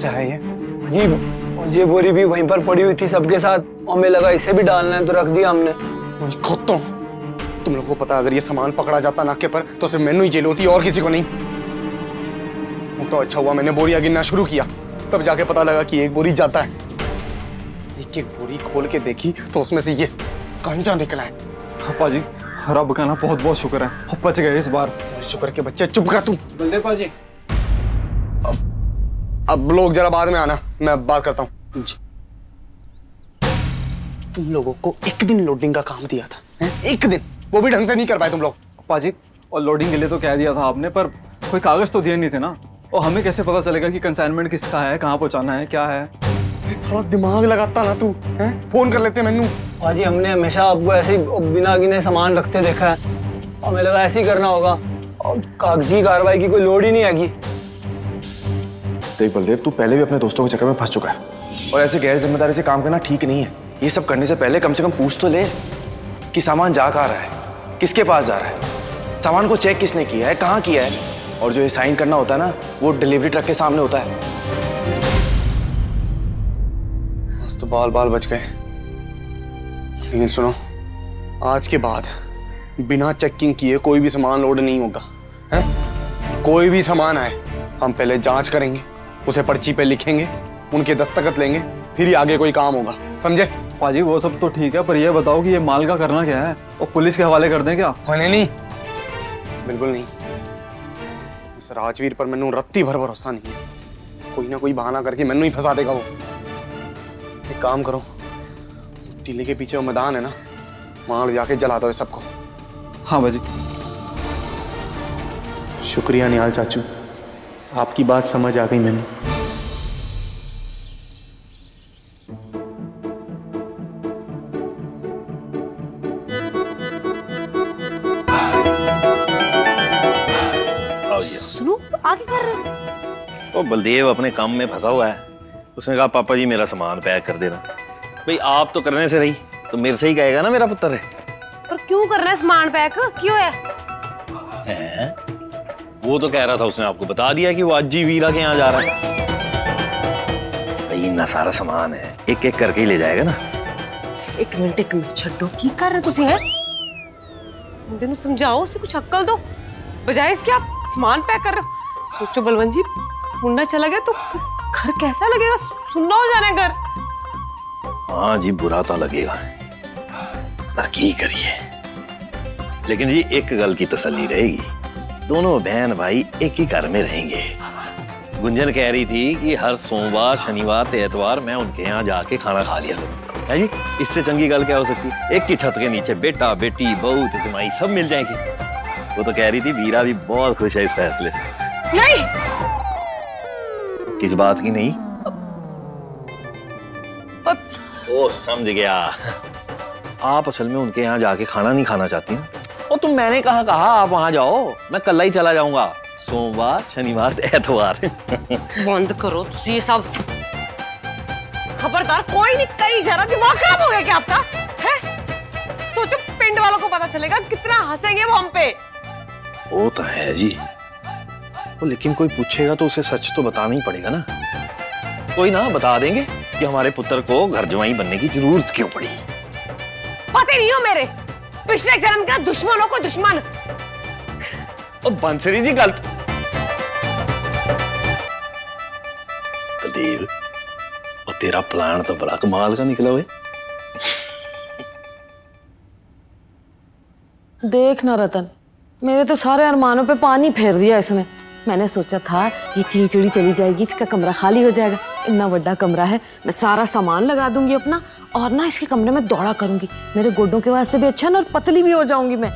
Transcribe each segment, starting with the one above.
से है ये? जी ये बोरी भी वहीं पर पड़ी हुई थी सबके साथ, और हमें लगा इसे भी डालना है तो रख दिया हमने। खुद तो तुम लोगों को पता, अगर ये सामान पकड़ा जाता नाके पर तो सिर्फ मैंने ही जेल होती और किसी को नहीं। वो तो अच्छा हुआ मैंने बोरियां गिनना शुरू किया, तब जाके पता लगा कि एक बोरी जाता है। एक एक बोरी खोल के देखी तो उसमें से ये गांजा निकला है। पापा जी रब का ना बहुत बहुत शुक्र है, हम बच गए इस बार। शुक्र के बच्चे, चुप कर तू। बलदेव पाजी अब लोग जरा बाद में आना, मैं बात करता हूँ। तुम लोगों को एक दिन लोडिंग का काम दिया था, एक दिन, वो भी ढंग से नहीं कर पाए तुम लोग। पापा जी और लोडिंग के लिए तो कह दिया था आपने, पर कोई कागज तो दिए नहीं थे ना, और हमें कैसे पता चलेगा कि कंसाइनमेंट किसका है, कहाँ पहुँचाना है, क्या है। थोड़ा दिमाग लगाता ना तू, फोन कर लेते मैनू। पाजी हमने हमेशा आपको ऐसे ही बिना गिने सामान रखते देखा है, हमें लगा ऐसे ही करना होगा, और कागजी कार्रवाई की कोई लोड़ ही नहीं आएगी। देख बलदेव, तू पहले भी अपने दोस्तों के चक्कर में फंस चुका है, और ऐसे गैर जिम्मेदारी से काम करना ठीक नहीं है। ये सब करने से पहले कम से कम पूछ तो ले कि सामान जा कहाँ रहा है, किसके पास जा रहा है, सामान को चेक किसने किया है, कहाँ किया है, और जो ये साइन करना होता है ना, वो डिलीवरी ट्रक के सामने होता है। बस तो बाल बाल बच गए, लेकिन सुनो, आज के बाद बिना चेकिंग किए कोई भी सामान लोड नहीं होगा, है? कोई भी सामान आए हम पहले जांच करेंगे, उसे पर्ची पे लिखेंगे, उनके दस्तखत लेंगे, फिर ही आगे कोई काम होगा, समझे? पाजी वो सब तो ठीक है, पर ये बताओ कि ये माल का करना क्या है, और पुलिस के हवाले कर दें क्या? होने नहीं, बिल्कुल नहीं। उस राजवीर पर मैंने रत्ती भर भरोसा नहीं है, कोई ना कोई बहाना करके मैंने ही फंसा देगा वो। एक काम करो, टीले के पीछे वो मैदान है ना, वहां जाके जला दो सबको। हाँ बाजी। शुक्रिया निहाल चाचू, आपकी बात समझ आ गई मैंने। सुनो आगे कर रहे हो? तो बलदेव अपने काम में फंसा हुआ है, उसने कहा पापा जी मेरा सामान पैक कर देना। भाई आप तो करने से रही तो मेरे से ही कहेगा ना मेरा पुत्र है। पर क्यों करना है सामान पैक, क्यों है? वो तो कह रहा था, उसने आपको बता दिया कि वो आज जी वीरा के यहाँ जा रहा है। भाई इतना सारा सामान है, एक एक करके ही ले जाएगा ना। एक मिनट छड्डो, की कर रहे तुसी हैं? मुंडे नु समझाओ, उसे कुछ अक्ल दो, बजाय इसके आप सामान पैक कर रहे हो। सोचो बलवंत जी, मुंडा चला गया तो घर कैसा लगेगा, सुनना हो जाना है घर। हाँ जी बुरा तो लगेगा, पर की करिए। लेकिन जी एक गल की तसल्ली रहेगी, दोनों बहन भाई एक ही घर में रहेंगे। गुंजन कह रही थी कि हर सोमवार शनिवार एतवार मैं उनके यहाँ जाके खाना खा लिया करूँ। है जी, इससे चंगी गल क्या हो सकती है? एक ही छत के नीचे बेटा बेटी बहू जमाई सब मिल जाएंगे। वो तो कह रही थी वीरा भी बहुत खुश है इस फैसले से। नहीं, किस बात की नहीं? ओ समझ गया, आप असल में उनके यहाँ जाके खाना नहीं खाना चाहती हैं। और तुम मैंने कहा आप वहां जाओ, मैं कल ही चला जाऊंगा, सोमवार शनिवार एतवार। बंद करो तुसी ये सब, खबरदार कोई नहीं कहीं जा रहा। दिमाग खराब हो गया क्या आपका? है? सोचो पिंड वालों को पता चलेगा कितना हंसेंगे वो हम पे। वो तो है जी, वो लेकिन कोई पूछेगा तो उसे सच तो बताना ही पड़ेगा ना। कोई ना, बता देंगे कि हमारे पुत्र को घर जवाई बनने की जरूरत क्यों पड़ी। पता नहीं हो मेरे पिछले जन्म का दुश्मनों को दुश्मन। और बंसरी जी गलत। बलदेव, और तेरा प्लान तो बड़ा कमाल का निकला हुआ। देख ना रतन, मेरे तो सारे अरमानों पे पानी फेर दिया इसने। मैंने सोचा था ये चिड़ी चली जाएगी, इसका कमरा खाली हो जाएगा। इतना बड़ा कमरा है, मैं सारा सामान लगा दूंगी अपना, और ना इसके कमरे में दौड़ा करूंगी। मेरे गोडों के वास्ते भी अच्छा ना, और पतली भी हो जाऊंगी मैं।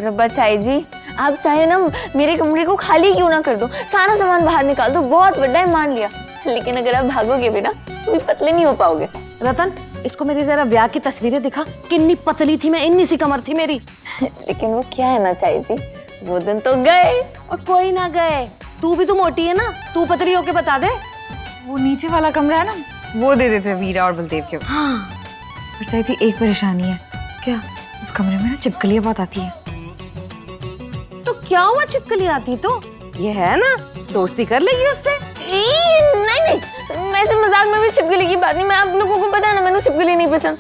रब्बा चाई जी, आप चाहे ना मेरे कमरे को खाली क्यों ना कर दो, सारा सामान बाहर निकाल दो, बहुत बड़ा है मान लिया, लेकिन अगर आप भागोगे भी ना तो भी पतले नहीं हो पाओगे। रतन, इसको मेरी जरा ब्याह की तस्वीरें दिखा, कितनी पतली थी मैं, इतनी सी कमर थी मेरी। लेकिन वो क्या है ना चाई जी, वो दिन तो गए। और कोई ना गए, तू भी तो मोटी है ना, तू पतली होके बता दे। वो नीचे वाला कमरा है ना, वो दे देते हैं वीरा और बलदेव के। हाँ। पर चाची जी एक परेशानी है। क्या? उस कमरे में ना छिपकलियां बहुत आती है। तो क्या हुआ, छिपकली आती तो ये है ना, दोस्ती कर लेगी उससे। नहीं नहीं, वैसे मजाक में भी छिपकली की बात नहीं, मैं आप लोगों को पता है ना, मैंने छिपकली नहीं पसंद।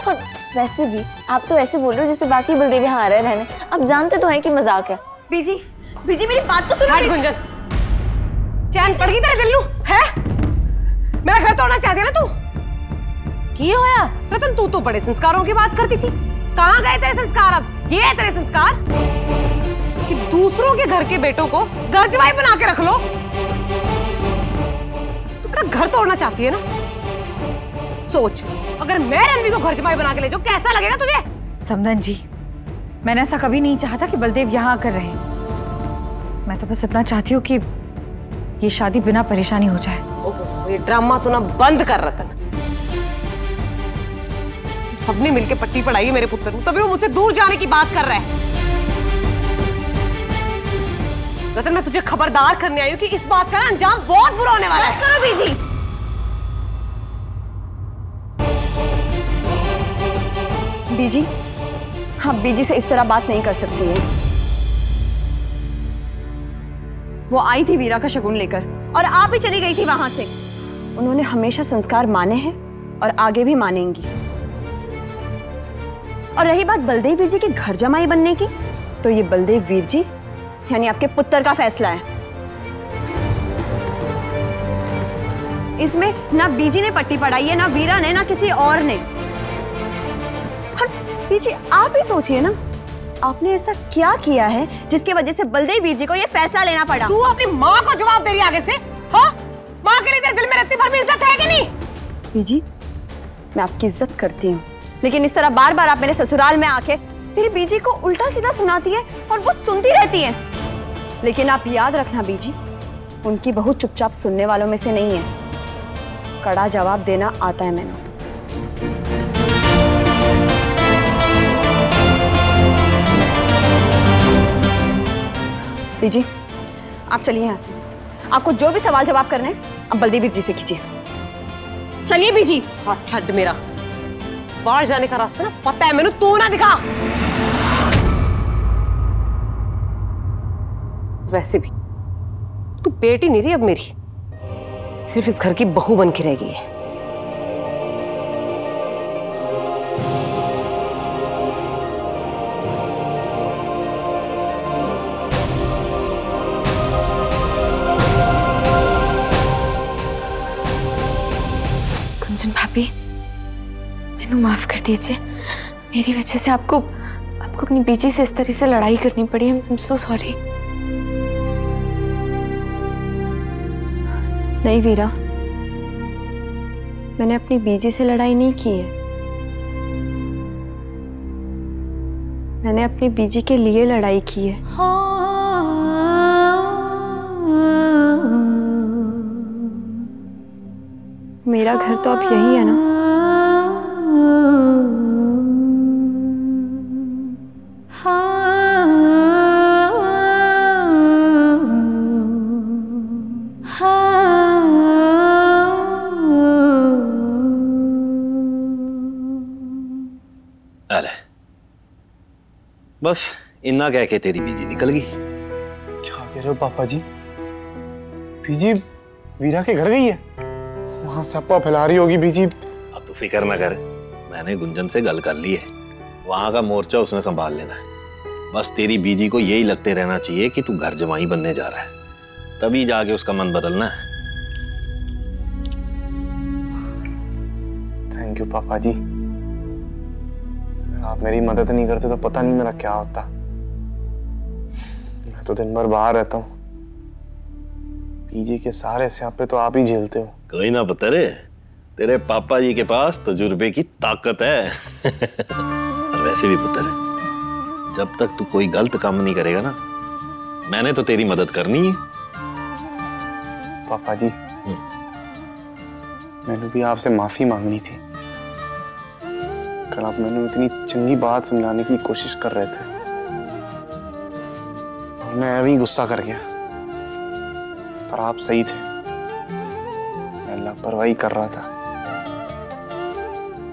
और वैसे भी आप तो ऐसे बोल रहे हो जैसे बाकी बलदेव यहाँ आ रहे रहने, आप जानते तो हैं कि मजाक है। बीजी मेरी बात तो सुनो। गुंजन, चैन पड़ गई तेरे दिल नू है? मेरा घर तोड़ना चाहती है ना तू? की होया? रतन तू तो बड़े संस्कारों की बात करती थी, कहाँ गए तेरे संस्कार? अब ये है तेरे संस्कार कि दूसरों के घर के बेटों को घर जवाई बना के रख लो। तू मेरा घर तोड़ना चाहती है ना? सोच, अगर मैं रणवी को घर जवाई बना के ले जाऊं कैसा लगेगा तुझे? समदन जी, मैंने ऐसा कभी नहीं चाहा था कि बलदेव यहाँ आकर रहे। मैं तो बस इतना चाहती हूँ कि ये शादी बिना परेशानी हो जाए। ओहो, ये ड्रामा तो ना बंद कर रतन। सबने मिलके पट्टी पढ़ाई है मेरे पुत्र को, तभी वो मुझसे दूर जाने की बात कर रहा है। रतन, मैं तुझे खबरदार करने आई हूँ कि इस बात का ना अंजाम बहुत बुरा होने वाला है। बस करो बीजी। बीजी, हाँ बीजी से इस तरह बात नहीं कर सकती है। वो आई थी वीरा का शगुन लेकर और आप ही चली गई थी वहां से। उन्होंने हमेशा संस्कार माने हैं और आगे भी मानेंगी। और रही बात बलदेव वीर जी के घर जमाई बनने की, तो ये बलदेव वीर जी यानी आपके पुत्र का फैसला है। इसमें ना बीजी ने पट्टी पढ़ाई है, ना वीरा ने, ना किसी और ने। और बीजी आप ही सोचिए ना, आपने ऐसा क्या किया है जिसकी वजह से बलदेव वीर जी को ये फैसला लेना पड़ा? तू अपनी माँ को जवाब दे रही है आगे से? हाँ, माँ के लिए तेरे दिल में इतनी भर भी इज्जत है कि नहीं? बीजी, मैं आपकी इज्जत करती हूँ, लेकिन इस तरह बार बार आप मेरे ससुराल में आके मेरी बीजी को उल्टा सीधा सुनाती है और वो सुनती रहती है। लेकिन आप याद रखना बीजी, उनकी बहू चुपचाप सुनने वालों में से नहीं है, कड़ा जवाब देना आता है मैंने। बीजी, आप चलिए यहाँ से। आपको जो भी सवाल जवाब करने हैं अब बलदेव जी से कीजिए। चलिए बीजी। हाथ छੱਡ मेरा, बाहर जाने का रास्ता ना पता है मैंने, तू ना दिखा। वैसे भी तू बेटी नहीं रही अब मेरी, सिर्फ इस घर की बहू बन के रह गई है। गुंजन भाभी, मैंने माफ कर दीजिए, मेरी वजह से आपको अपनी बीजी से इस तरह से लड़ाई करनी पड़ी। I am so sorry. नहीं वीरा, मैंने अपनी बीजी से लड़ाई नहीं की है, मैंने अपनी बीजी के लिए लड़ाई की है। मेरा घर तो अब यही है ना। अरे बस इन्ना कह के तेरी बीजी निकल गई। क्या कह रहे हो पापा जी? बीजी वीरा के घर गई है? वहां सप्पा फैला रही होगी बीजी। अब तू फिक्र ना कर, मैंने गुंजन से गल कर ली है, वहां का मोर्चा उसने संभाल लेना है। बस तेरी बीजी को यही लगते रहना चाहिए कि तू घर जमाई बनने जा रहा है, तभी जाके उसका मन बदलना है। थैंक यू पापा जी, आप मेरी मदद नहीं करते तो पता नहीं मेरा क्या होता। मैं तो दिन भर बाहर रहता हूँ, पीजी के सारे स्यापे तो आप ही झेलते हो। कोई ना पुत्र, तेरे पापा जी के पास तजुर्बे की ताकत है। और वैसे भी पुत्र, जब तक तू कोई गलत काम नहीं करेगा ना, मैंने तो तेरी मदद करनी है। पापा जी, मैंने भी आपसे माफी मांगनी थी। कल आप मैंने इतनी चंगी बात समझाने की कोशिश कर रहे थे और मैं अभी गुस्सा कर गया, पर आप सही थे, मैं लापरवाही कर रहा था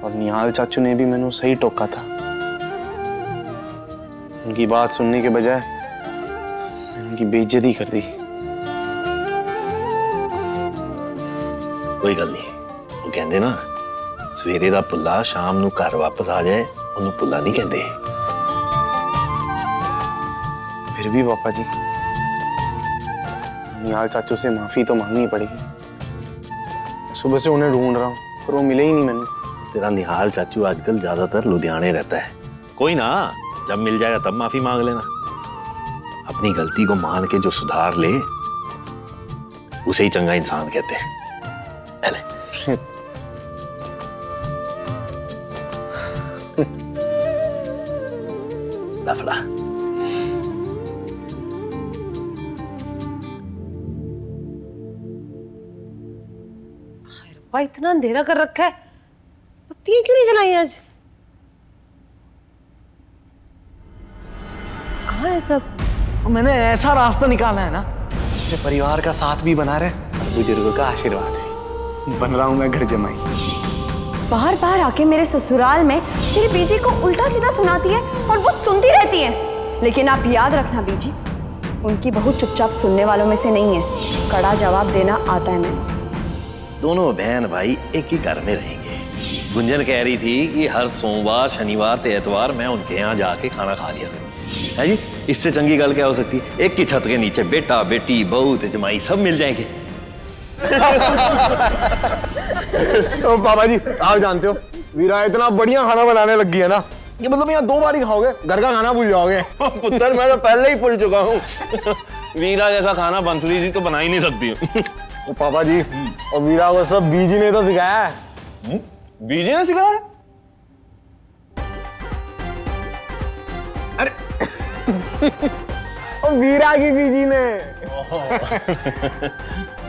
और निहाल चाचू ने भी मैंने सही टोका था। उनकी बात सुनने के बजाय मैंने उनकी बेइज्जती कर दी। कोई गल नहीं, वो कहते ना सवेरे दा पुल्ला शाम नू घर वापस आ जाए उन्हें पुल्ला नहीं कहते। फिर भी पापा जी, निहाल चाचू से माफी तो मांगनी पड़ेगी। सुबह से उन्हें ढूंढ रहा हूँ पर वो मिले ही नहीं मैंने। तेरा निहाल चाचू आजकल ज्यादातर लुधियाने रहता है। कोई ना, जब मिल जाएगा तब माफी मांग लेना। अपनी गलती को मान के जो सुधार ले उसे ही चंगा इंसान कहते हैं। लफड़ा। भाई इतना अंधेरा कर रखा है, बत्तियां क्यों नहीं जलाई आज? कहाँ है सब? मैंने ऐसा रास्ता निकाला है ना जिससे परिवार का साथ भी बना रहे, बुजुर्गों का आशीर्वाद भी। बन रहा हूं मैं घर जमाई। बार बार आके मेरे ससुराल में मेरी बीजी को उल्टा सीधा सुनाती है और वो सुनती रहती है। लेकिन आप याद रखना बीजी, उनकी बहू चुपचाप सुनने वालों में से नहीं है। कड़ा जवाब देना आता है मैंने। दोनों बहन भाई एक ही घर में रहेंगे। गुंजन कह रही थी कि हर सोमवार शनिवार ते एतवार मैं उनके यहाँ जाके खाना खा लिया करूँ। है जी, इससे चंगी गल क्या हो सकती है? एक ही छत के नीचे बेटा बेटी बहू ते जमाई सब मिल जाएंगे। तो पापा जी आप जानते हो वीरा इतना बढ़िया खाना बनाने लग गई है ना, ये मतलब यहाँ 2 बार ही खाओगे घर का खाना भूल जाओगे। पुत्र मैं तो पहले ही भूल चुका हूँ। वीरा जैसा खाना बंसली जी तो बना ही नहीं सकती। ओ पापा जी, और वीरा को सब बीजी ने तो सिखाया है। बीजी ने सिखाया? अरे और वीरा की बीजी ने।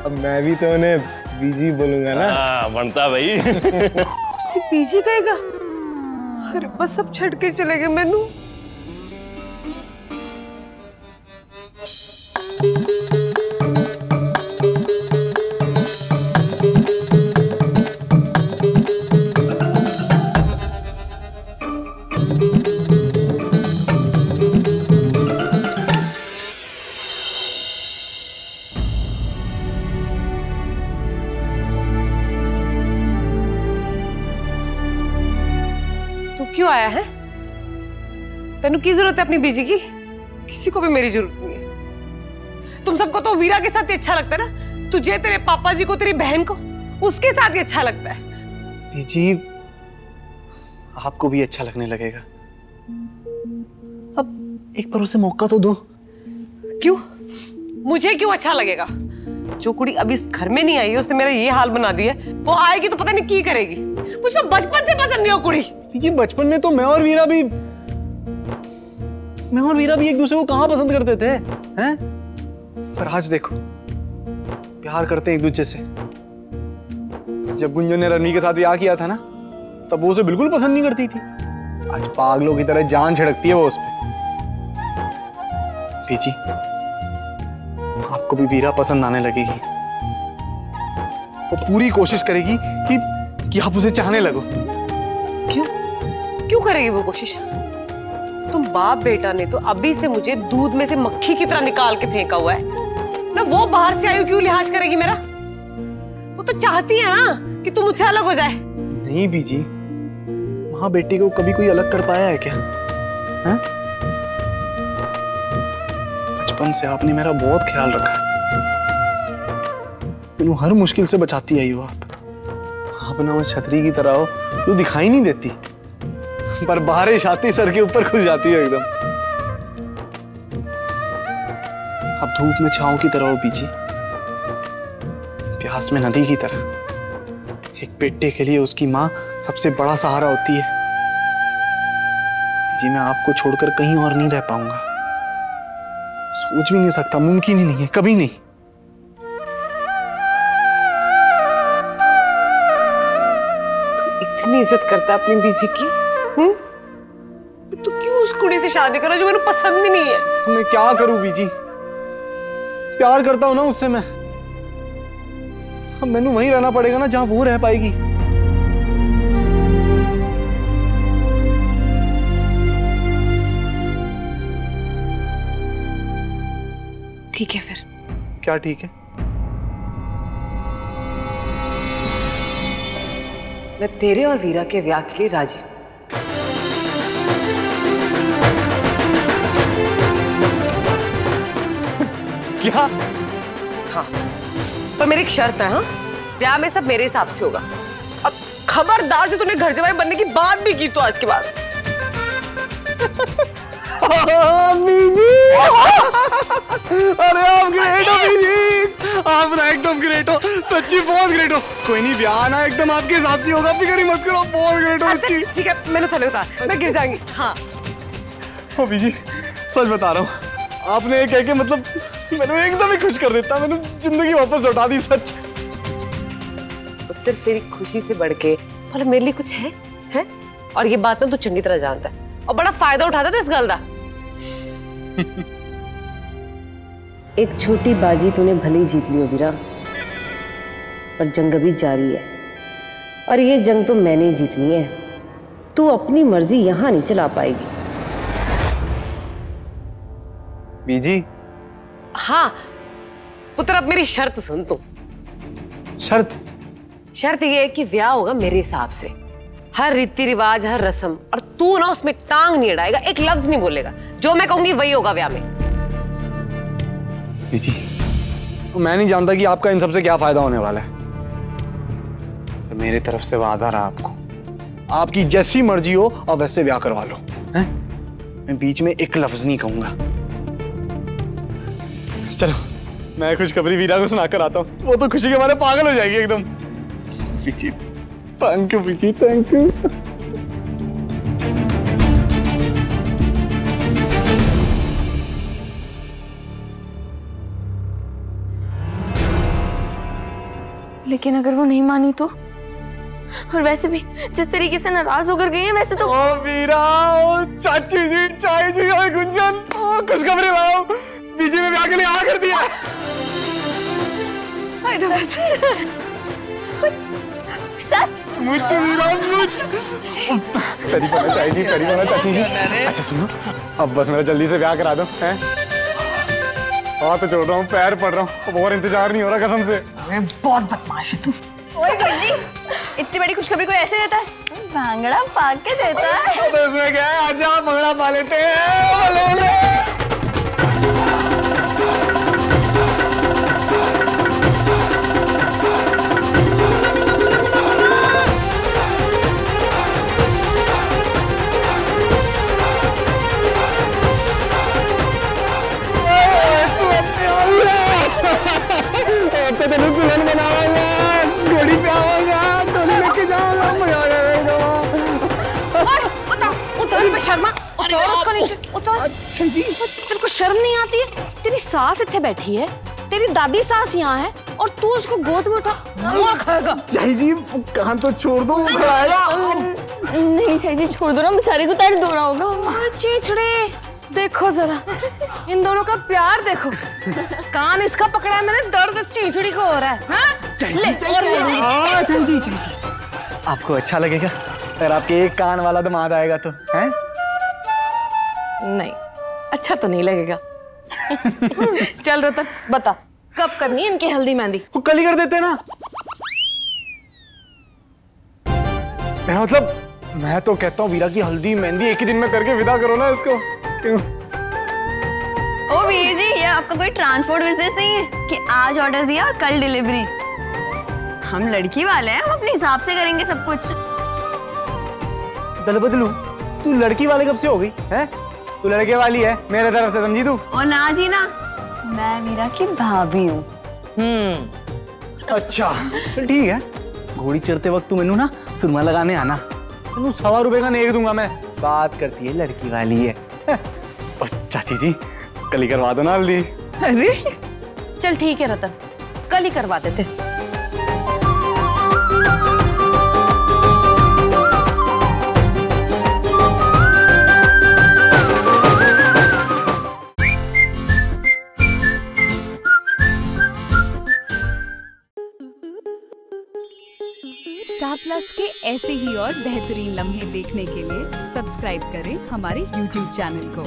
अब मैं भी तो उन्हें बीजी बोलूंगा ना। बनता भाई। उसे बीजी कहेगा? अरे बस सब छट के चले गए मैनू। क्यों आया है? तेनू की जरूरत है अपनी बीजी की? किसी को भी मेरी जरूरत नहीं है। तुम सबको तो वीरा के साथ ही अच्छा लगता है ना। तुझे, तेरे पापा जी को, तेरी बहन को उसके साथ ही अच्छा लगता है। बीजी आपको भी अच्छा लगने लगेगा। अब एक बार उसे मौका तो दो। क्यों? मुझे क्यों अच्छा लगेगा? जो कुड़ी अभी इस घर में नहीं आई है उसने मेरा ये हाल बना दिया, वो आएगी तो पता नहीं की करेगी। मुझे बचपन से पसंद नहीं हो कुड़ी। जी बचपन में तो मैं और वीरा भी एक दूसरे को कहां पसंद करते थे, हैं? पर आज देखो प्यार करते हैं एक दूसरे से। जब गुंजन ने रणवी के साथ ब्याह किया था ना, तब वो उसे बिल्कुल पसंद नहीं करती थी। आज पागलों की तरह जान छिड़कती है वो उस पे। बीजी आपको भी वीरा पसंद आने लगेगी। वो पूरी कोशिश करेगी कि आप उसे चाहने लगो। क्यों करेगी वो कोशिश? तुम बाप बेटा ने तो अभी से मुझे दूध में से मक्खी की तरह निकाल के फेंका हुआ है ना। वो बाहर से आई क्यों लिहाज करेगी मेरा? वो तो चाहती है ना कि तुम मुझसे अलग हो जाए। नहीं बीजी, माँ बेटी को कभी कोई अलग कर पाया है क्या? है? बचपन से आपने मेरा बहुत ख्याल रखा। मैंने हर मुश्किल से बचाती आई हो आप ना उस छतरी की तरह हो जो दिखाई नहीं देती, पर बारिश आती सर के ऊपर खुल जाती है एकदम। अब धूप में छांव की तरह हो बीजी, प्यास में नदी की तरह। एक बेटे के लिए उसकी माँ सबसे बड़ा सहारा होती है। जी मैं आपको छोड़कर कहीं और नहीं रह पाऊंगा। सोच भी नहीं सकता, मुमकिन ही नहीं है, कभी नहीं। तू इतनी इज्जत करता है अपनी बीजी की, तो क्यों उस कुड़ी से शादी करो जो मेरे पसंद ही नहीं है? तो मैं क्या करूं बीजी? प्यार करता हूं ना उससे मैं। अब मैंने वहीं रहना पड़ेगा ना जहां वो रह पाएगी। ठीक है फिर। क्या ठीक है? मैं तेरे और वीरा के ब्याह के लिए राजी हूं। क्या? हाँ, पर मेरी एक शर्त है। हाँ, ब्याह में सब मेरे हिसाब से होगा। अब खबरदार जो तूने घर जमाई बनने की बात भी की तो आज के बाद। अरे आप ग्रेट हो बीजी, आप ना एकदम ग्रेट हो, सच्ची बहुत ग्रेट हो। कोई नहीं, ब्याह ना एकदम आपके हिसाब से होगा, फिक्र ही मत करो, बहुत ग्रेट हो। अच्छा ठीक है, मैंने थले उतार, मैं गिर जाऊंगी। हाँ ओ बीजी, सच बता रहा हूँ, आपने ये कह के मतलब मैंने एकदम ही खुश कर देता, मैंने जिंदगी वापस लौटा दी। सच पुत्र, तेरी खुशी से बढ़ के मतलब मेरे लिए कुछ है? और ये बात ना तू चंगी तरह जानता है और बड़ा फायदा उठाता है तो इस गल का। एक छोटी बाजी तूने भले जीत ली हो वीरा, पर जंग अभी जारी है और ये जंग तो मैंने जीतनी है। तू अपनी मर्जी यहां नहीं चला पाएगी। बीजी। हाँ पुत्र, अब मेरी शर्त सुन तू। शर्त ये है कि ब्याह होगा मेरे हिसाब से, हर रीति रिवाज, हर रस्म, और तू ना उसमें टांग नहीं अड़ाएगा, एक लफ्ज नहीं बोलेगा, जो मैं कहूंगी वही होगा ब्याह में। बीजी, मैं नहीं जानता कि आपका इन सब से क्या फायदा होने वाला है, तो मेरी तरफ से वादा रहा आपको, आपकी जैसी मर्जी हो और वैसे ब्याह करवा लो। हैं? मैं बीच में एक लफ्ज नहीं कहूंगा। चलो मैं खुशखबरी वीरा को सुना कर आता हूँ, वो तो खुशी के मारे पागल हो जाएगी एकदम। BG, thank you BG, thank you. लेकिन अगर वो नहीं मानी तो? और वैसे भी जिस तरीके से नाराज होकर गई है वैसे तो। ओ वीरा, ओ चाची जी, चाय जी और गुंजन, ओ खुशखबरी लाओ, बीजी में ब्याह के लिए हाँ कर दिया। सच? मुझ वीरा, मुझ। सरी बोला चाय जी, सरी बोला चाची जी। अच्छा सुनो, अब बस मेरा जल्दी से ब्याह करा दो, हैं? हाथ जोड़ रहा हूँ, पैर पड़ रहा हूँ, और इंतजार नहीं हो रहा कसम से। बहुत बदमाश है तू। ओए गुंजी, इतनी बड़ी खुशखबरी कोई ऐसे देता है? भांगड़ा पा के देता है। तो इसमें क्या है, आजा भांगड़ा पा लेते हैं। तो दुल्हन बनाऊंगा, घोड़ी पे आऊंगा, डोली लेके जाऊंगा, मजा आ जाएगा। उतार बेशर्मा, उतार उसको नीचे, उतार। अच्छा जी। तेरे को शर्म नहीं आती है? तेरी सास इत्थे बैठी है, तेरी दादी सास यहाँ है, और तू उसको गोद में उठा मार खाएगा। चाई जी, कान तो छोड़ दो, खाएगा। नहीं चाची जी, छोड़ दो ना, बेचारे को दर्द हो रहा होगा। चीचड़े, देखो जरा इन दोनों का प्यार देखो। कान इसका पकड़ा है मैंने, दर्द इस चीचड़ी को हो रहा है। हाँ? चाई जी, आपको अच्छा लगेगा अगर आपके एक कान वाला दामाद आएगा तो, हैं? नहीं, अच्छा तो नहीं लगेगा। चल रतन, बता कब करनी है इनकी हल्दी मेहंदी? वो कल ही कर देते ना। मतलब मैं तो कहता हूँ वीरा की हल्दी मेहंदी एक ही दिन में करके विदा करो ना इसको। क्यों? ओ वीर जी, ये आपका कोई ट्रांसपोर्ट बिजनेस नहीं है कि आज ऑर्डर दिया और कल डिलीवरी। हम लड़की वाले हैं, हम अपने हिसाब से करेंगे सब कुछ। दलबदलू, तू लड़की वाले कब से हो गई हैं? तू लड़के वाली है मेरे तरफ से, समझी तू? और ना जी ना, मैं वीरा की भाभी हूँ। अच्छा चल ठीक है, घोड़ी चढ़ते वक्त तू मैनू ना सुरमा लगाने आना, तेनू 100 रुपए का नेक दूंगा मैं। बात करती है लड़की वाली है। चाची जी, कल ही करवा दो ना हल्दी। अरे चल ठीक है रतन, कल ही करवा देते। स्टार प्लस के ऐसे ही और बेहतरीन लम्हे देखने के लिए सब्सक्राइब करें हमारे YouTube चैनल को।